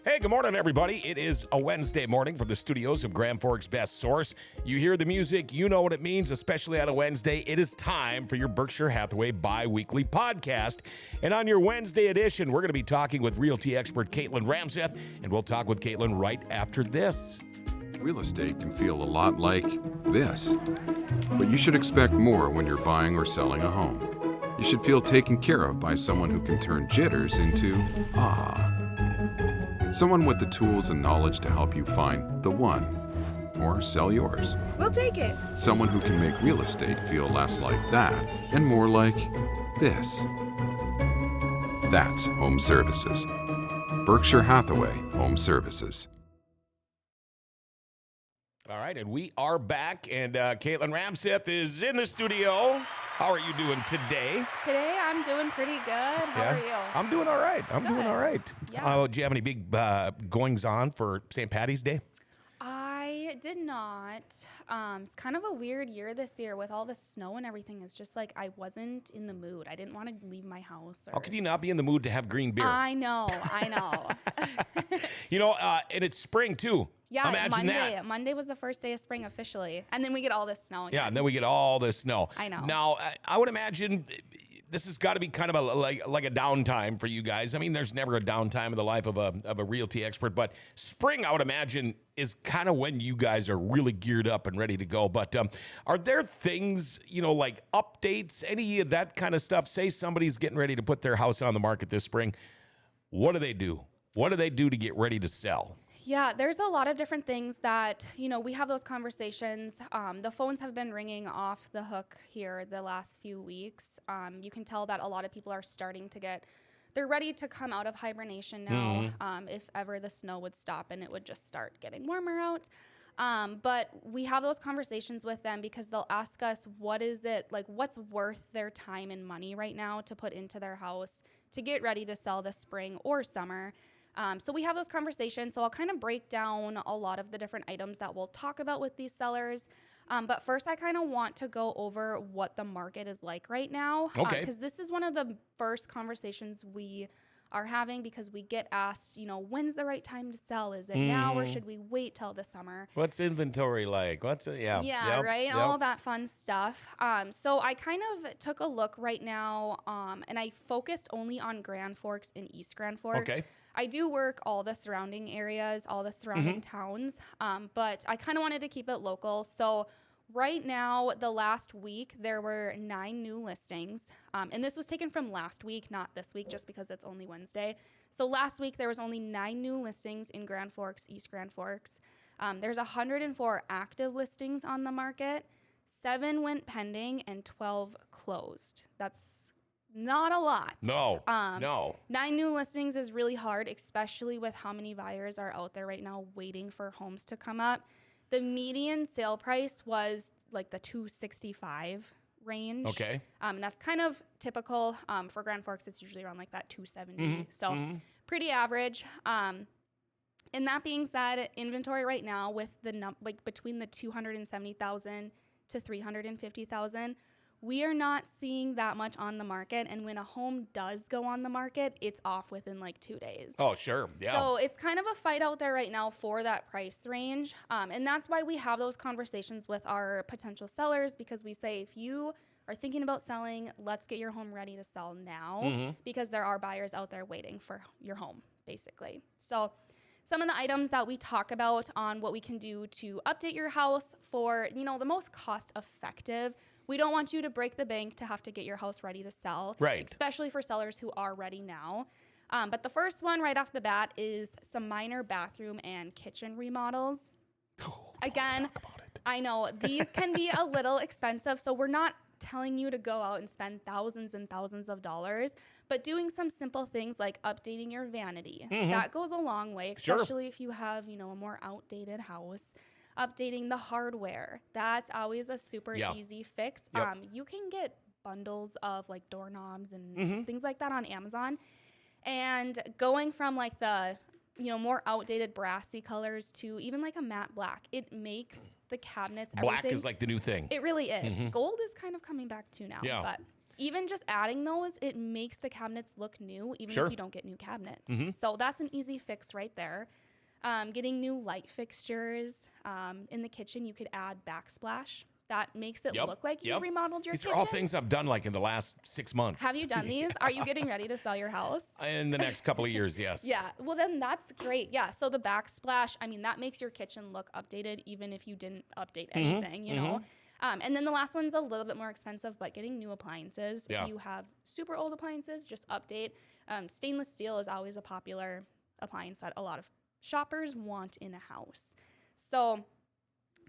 Hey, good morning, everybody. It is a Wednesday morning from the studios of Grand Forks Best Source. You hear the music, you know what it means, especially on a Wednesday. It is time for your Berkshire Hathaway bi-weekly podcast. And on your Wednesday edition, we're going to be talking with realty expert Katlyn Ramseth, and we'll talk with Katlyn right after this. Real estate can feel a lot like this, but you should expect more when you're buying or selling a home. You should feel taken care of by someone who can turn jitters into someone with the tools and knowledge to help you find the one or sell yours. We'll take it. Someone who can make real estate feel less like that and more like this. That's Home Services. Berkshire Hathaway Home Services. All right, and we are back, and Katlyn Ramseth is in the studio. How are you doing today? Today I'm doing pretty good. How are you? I'm doing all right. Doing all right. Yeah. Do you have any big goings-on for St. Patty's Day? I did not. It's kind of a weird year this year with all the snow and everything. It's just like I wasn't in the mood. I didn't want to leave my house. How could you not be in the mood to have green beer? I know. And it's spring, too. Yeah, Imagine that. Monday was the first day of spring officially. And then we get all this snow again. Yeah, and then we get all this snow. I know. Now, I would imagine this has got to be kind of like a downtime for you guys. I mean, there's never a downtime in the life of a realty expert, but spring, I would imagine, is kind of when you guys are really geared up and ready to go. But are there things, like updates, any of that kind of stuff? Say somebody's getting ready to put their house on the market this spring. What do they do? What do they do to get ready to sell? Yeah, there's a lot of different things that, we have those conversations. The phones have been ringing off the hook here the last few weeks. You can tell that a lot of people are starting to they're ready to come out of hibernation now, if ever the snow would stop and it would just start getting warmer out. But we have those conversations with them because they'll ask us, what's worth their time and money right now to put into their house to get ready to sell this spring or summer. So we have those conversations. So I'll kind of break down a lot of the different items that we'll talk about with these sellers. But first, I kind of want to go over what the market is like right now. Okay. Because this is one of the first conversations we are having because we get asked, when's the right time to sell? Is it now or should we wait till the summer? What's inventory like? Yeah, Yep, right? Yep. All that fun stuff. So I kind of took a look right now, and I focused only on Grand Forks and East Grand Forks. Okay. I do work all the surrounding areas, all the surrounding towns, but I kind of wanted to keep it local. So right now, the last week, there were 9 new listings. And this was taken from last week, not this week, just because it's only Wednesday. So last week, there was only 9 new listings in Grand Forks, East Grand Forks. There's 104 active listings on the market. 7 went pending and 12 closed. That's not a lot. No. 9 new listings is really hard, especially with how many buyers are out there right now waiting for homes to come up. The median sale price was like the $265 range. Okay. And that's kind of typical. For Grand Forks, it's usually around like that $270. So pretty average. And that being said, inventory right now with between the 270,000 to 350,000, we are not seeing that much on the market. And when a home does go on the market, it's off within like 2 days. Oh, sure. Yeah. So it's kind of a fight out there right now for that price range. And that's why we have those conversations with our potential sellers, because we say, if you are thinking about selling, let's get your home ready to sell now, because there are buyers out there waiting for your home, basically. So some of the items that we talk about on what we can do to update your house for, the most cost effective. We don't want you to break the bank to have to get your house ready to sell, right? Especially for sellers who are ready now. But the first one right off the bat is some minor bathroom and kitchen remodels. Again, I know these can be a little expensive, so we're not telling you to go out and spend thousands and thousands of dollars, but doing some simple things like updating your vanity. That goes a long way, especially if you have, a more outdated house. Updating the hardware. That's always a super easy fix. You can get bundles of like doorknobs and things like that on Amazon. And going from like the, more outdated brassy colors to even like a matte black, it makes the cabinets, black is like the new thing. It really is. Gold is kind of coming back too now. Yeah. But even just adding those, it makes the cabinets look new, even Sure. if you don't get new cabinets. So that's an easy fix right there. Getting new light fixtures in the kitchen, you could add backsplash. That makes it look like you remodeled your These kitchen. are all things I've done like in the last 6 months. Have you done these? Are you getting ready to sell your house? In the next couple of years, yes. Yeah, well then that's great. Yeah, so the backsplash, I mean, that makes your kitchen look updated even if you didn't update anything, you know? And then the last one's a little bit more expensive, but getting new appliances. Yeah. If you have super old appliances, just update. Stainless steel is always a popular appliance that a lot of shoppers want in a house. So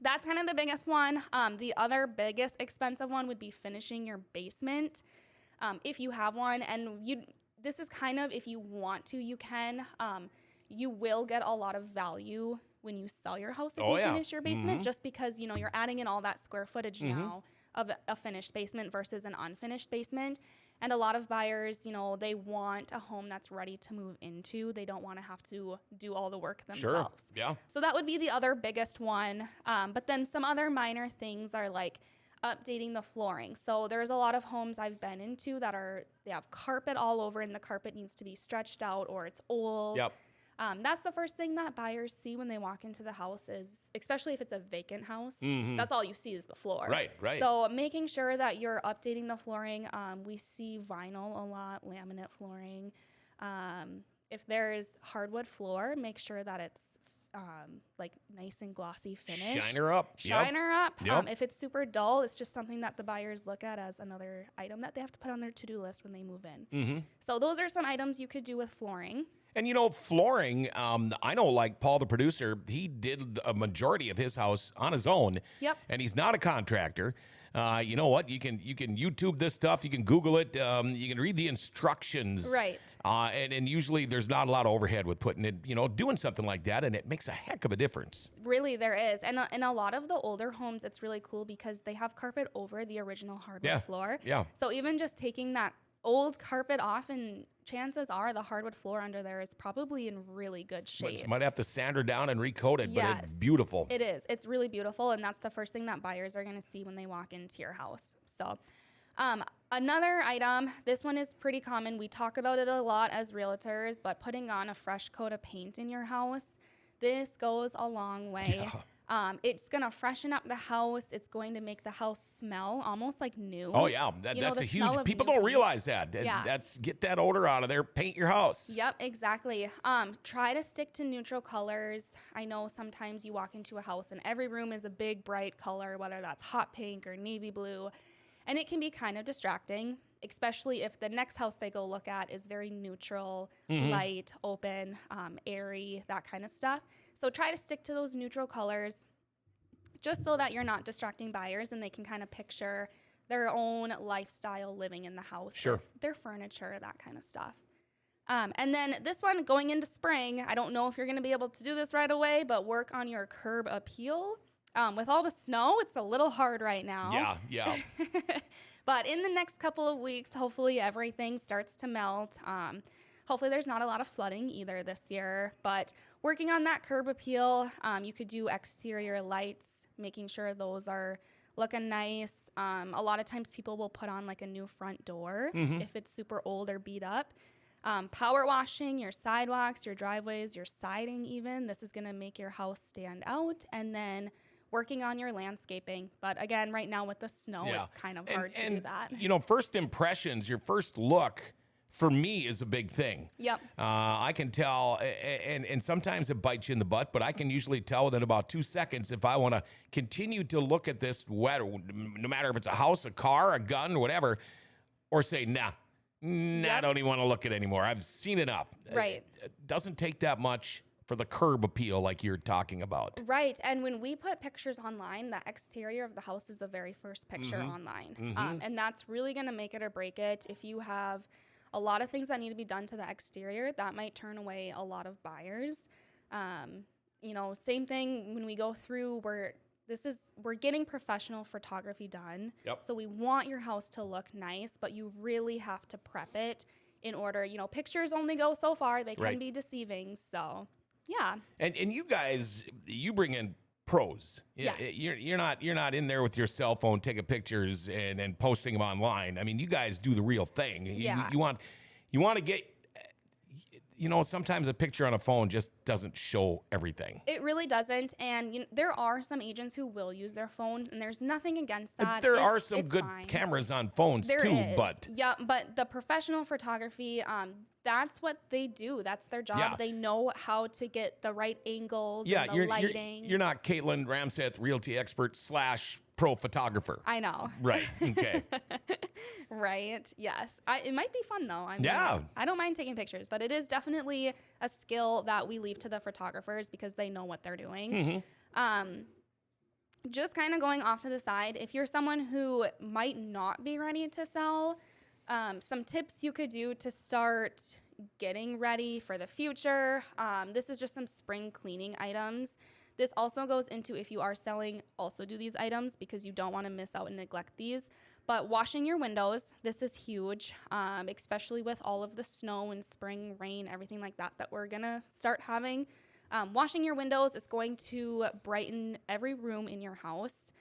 that's kind of the biggest one. The other biggest expensive one would be finishing your basement, if you have one. And this is kind of, if you want to, you can. You will get a lot of value when you sell your house if you finish your basement, just because, you know, you're adding in all that square footage now of a finished basement versus an unfinished basement. And a lot of buyers, you know, they want a home that's ready to move into. They don't want to have to do all the work themselves. Sure. Yeah. So that would be the other biggest one. But then some other minor things are like updating the flooring. So there's a lot of homes I've been into that they have carpet all over and the carpet needs to be stretched out or it's old. Yep. That's the first thing that buyers see when they walk into the house is, especially if it's a vacant house, that's all you see is the floor. Right, right. So making sure that you're updating the flooring. We see vinyl a lot, laminate flooring. If there's hardwood floor, make sure that it's like nice and glossy finish. Shine her up. Shine her up. Yep. If it's super dull, it's just something that the buyers look at as another item that they have to put on their to-do list when they move in. So those are some items you could do with flooring. And, you know, flooring, I know, like Paul, the producer, he did a majority of his house on his own. Yep. And he's not a contractor. You know what? You can YouTube this stuff. You can Google it. You can read the instructions. Right. And usually there's not a lot of overhead with putting it, you know, doing something like that. And it makes a heck of a difference. Really, there is. And in a lot of the older homes, it's really cool because they have carpet over the original hardwood floor. Yeah. So even just taking that old carpet off, and chances are the hardwood floor under there is probably in really good shape. But might have to sand her down and recoat it, but Yes. it's beautiful. It is. It's really beautiful, and that's the first thing that buyers are going to see when they walk into your house. So another item, this one is pretty common. We talk about it a lot as realtors, but putting on a fresh coat of paint in your house, this goes a long way. Yeah. It's going to freshen up the house. It's going to make the house smell almost like new. Oh, yeah. You know, That's a the smell huge... of People new don't paint. realize that. Yeah. Get that odor out of there. Paint your house. Yep, exactly. Try to stick to neutral colors. I know sometimes you walk into a house and every room is a big, bright color, whether that's hot pink or navy blue. And it can be kind of distracting, especially if the next house they go look at is very neutral, light, open, airy, that kind of stuff. So try to stick to those neutral colors just so that you're not distracting buyers and they can kind of picture their own lifestyle living in the house. Sure. Their furniture, that kind of stuff. And then this one, going into spring, I don't know if you're going to be able to do this right away, but work on your curb appeal. With all the snow, it's a little hard right now. Yeah. But in the next couple of weeks, hopefully everything starts to melt. Hopefully there's not a lot of flooding either this year, but working on that curb appeal, you could do exterior lights, making sure those are looking nice. A lot of times people will put on like a new front door if it's super old or beat up. Power washing your sidewalks, your driveways, your siding even. This is going to make your house stand out. And then working on your landscaping. But again, right now with the snow, it's kind of hard to do that. You know, first impressions, your first look, for me, is a big thing. Yep. I can tell, and sometimes it bites you in the butt, but I can usually tell within about 2 seconds if I want to continue to look at this, no matter if it's a house, a car, a gun, whatever, or say, nah, I don't even want to look at it anymore. I've seen enough. Right. It doesn't take that much for the curb appeal like you're talking about. Right. And when we put pictures online, the exterior of the house is the very first picture online. And that's really going to make it or break it. If you have a lot of things that need to be done to the exterior, that might turn away a lot of buyers. You know, same thing when we go through, we're getting professional photography done. Yep. So we want your house to look nice, but you really have to prep it in order, you know, pictures only go so far. They can be deceiving. So, yeah. And you guys, you bring in pros. Yes. You're not in there with your cell phone taking pictures and posting them online. I mean, you guys do the real thing. Yeah. You want to get, sometimes a picture on a phone just doesn't show everything. It really doesn't. And there are some agents who will use their phone, and there's nothing against that. There are some it's good fine. cameras on phones There too, is. but But the professional photography, that's what they do. That's their job. Yeah. They know how to get the right angles yeah, and the you're lighting. you're not Katlyn Ramseth, realty expert / pro photographer. I know. Right. Okay. Right. Yes. It might be fun though. I mean, Yeah. I don't mind taking pictures, but it is definitely a skill that we leave to the photographers because they know what they're doing. Just kind of going off to the side, if you're someone who might not be ready to sell, some tips you could do to start getting ready for the future. This is just some spring cleaning items. This also goes into if you are selling, also do these items because you don't want to miss out and neglect these. But washing your windows, this is huge, especially with all of the snow and spring rain, everything like that we're going to start having. Washing your windows is going to brighten every room in your house.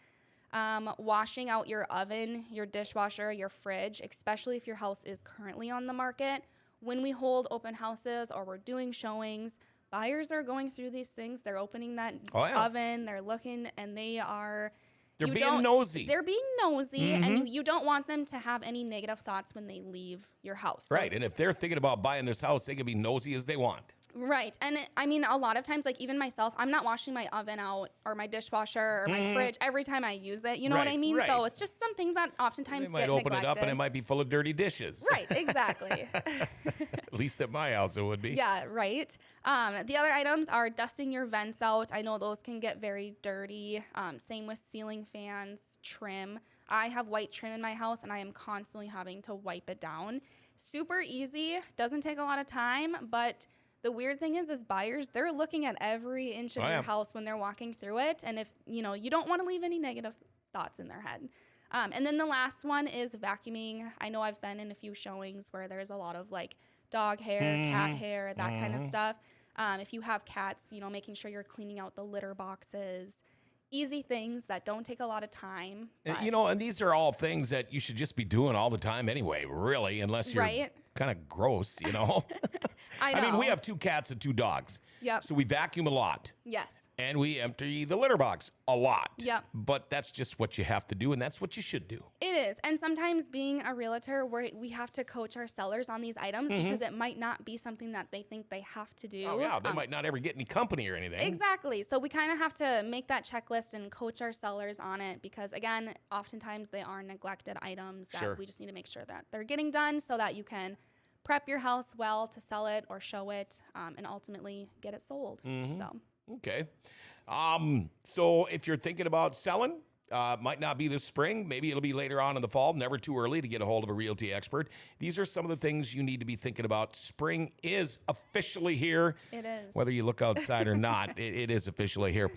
Washing out your oven, your dishwasher, your fridge, especially if your house is currently on the market. When we hold open houses or we're doing showings, buyers are going through these things. They're opening that oven, they're looking, and they're being nosy. They're being nosy, and you don't want them to have any negative thoughts when they leave your house. Right, and if they're thinking about buying this house, they can be nosy as they want. Right, and I mean, a lot of times, like even myself, I'm not washing my oven out or my dishwasher or my fridge every time I use it. You know what I mean? Right. So it's just some things that oftentimes They might get open neglected. it up and it might be full of dirty dishes. Right, exactly. At least at my house it would be. Yeah, right. The other items are dusting your vents out. I know those can get very dirty. Same with ceiling fans, trim. I have white trim in my house and I am constantly having to wipe it down. Super easy, doesn't take a lot of time, but the weird thing is buyers, they're looking at every inch of your house when they're walking through it. And if, you don't want to leave any negative thoughts in their head. And then the last one is vacuuming. I know I've been in a few showings where there's a lot of like dog hair, cat hair, that kind of stuff. If you have cats, making sure you're cleaning out the litter boxes. Easy things that don't take a lot of time. And these are all things that you should just be doing all the time anyway, really, unless you're kind of gross, I know. I mean, we have 2 cats and 2 dogs. Yep. So we vacuum a lot. Yes. And we empty the litter box a lot. Yep. But that's just what you have to do, and that's what you should do. It is. And sometimes being a realtor, we have to coach our sellers on these items because it might not be something that they think they have to do. Oh, yeah. They might not ever get any company or anything. Exactly. So we kind of have to make that checklist and coach our sellers on it because, again, oftentimes they are neglected items that we just need to make sure that they're getting done so that you can prep your house well to sell it or show it and ultimately get it sold. So. Okay. So if you're thinking about selling, might not be this spring, maybe it'll be later on in the fall, never too early to get a hold of a realty expert. These are some of the things you need to be thinking about. Spring is officially here. It is. Whether you look outside or not, it is officially here.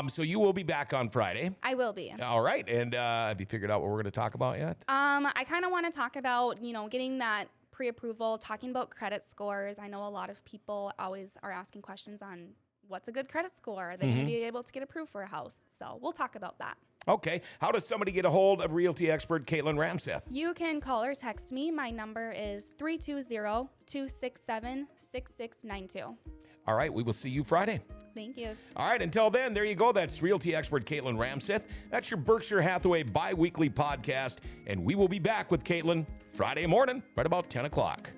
So you will be back on Friday. I will be. All right. And have you figured out what we're going to talk about yet? I kind of want to talk about, getting that pre-approval, talking about credit scores. I know a lot of people always are asking questions on what's a good credit score? Are they going to be able to get approved for a house? So we'll talk about that. Okay. How does somebody get a hold of realty expert Katlyn Ramseth? You can call or text me. My number is 320-267-6692. All right. We will see you Friday. Thank you. All right. Until then, there you go. That's realty expert Katlyn Ramseth. That's your Berkshire Hathaway bi-weekly podcast. And we will be back with Katlyn Friday morning, right about 10 o'clock.